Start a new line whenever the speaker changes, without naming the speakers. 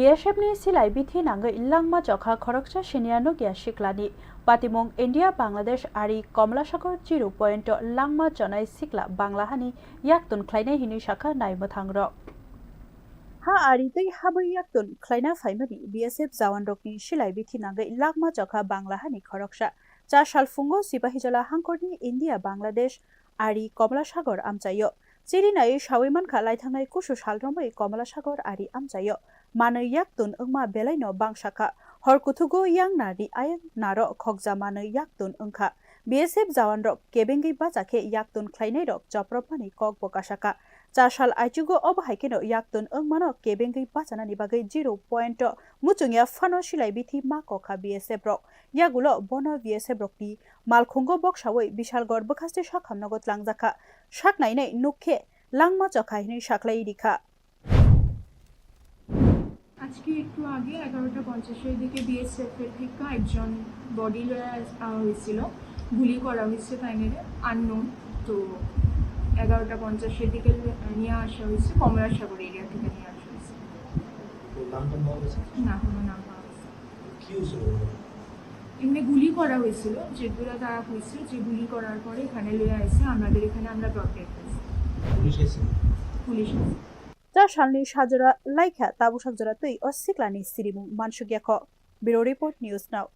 BSF ni silai bithi nanga illangma chokha khorokcha seniano gya shiklani patimong India Bangladesh ari Komla Sagar 0 langma chonai sikla Banglahani yaktun khlainai hini shakha naima thangrok ha ari tei habai yaktun khlaina faimani BSF jawan rokni silai bithi nanga illangma chokha Banglahani khoroksa cha salfungo sipahijala hangkorni India Bangladesh ari Komla Sagar amchayo Chirinai Shawiman Khalai Thangai Kusu Salrombai Komla Sagar ari amchayo Manai yaktun ungma belaino bangsaka horkuthugo yang nari ayang naro khokja manai yaktun ungkha BSF jawan rok kebengi bachake yaktun khlainai rok chopropani kok bokasaka chasal aichugo obhaikeno yaktun ungmano kebengi bachanani bagai 0 muchungya fano silai bithi ma kokha BSF rok yagulo bono BSF rokni malkhungo boksawai bishalgor bokhaste sakhamnagot langjaka saknainai nukhe langma chokhaini saklai rikha
আজকে একটু আগে 11:50 দিকে BSF এর থেকে একজন body লয়ে হয়েছিল গুলি করা হয়েছে ফাইনালে আননোন তো 11:50 দিকে নিয়ে আসা হয়েছে কমলা সাগর এরিয়া থেকে নিয়ে আসা হয়েছে না কোনো নাম পাওয়া গেছে এমনি গুলি করা হয়েছিল যেগুলো তারা হয়েছে যে গুলি করার পরে এখানে লয়ে আসছে আমাদের এখানে আমরা প্রটেক্ট করছি police
Ja shalni shajara laikha tabu shajara tui o siklani sirimung mansugya kho Bureau Report News Now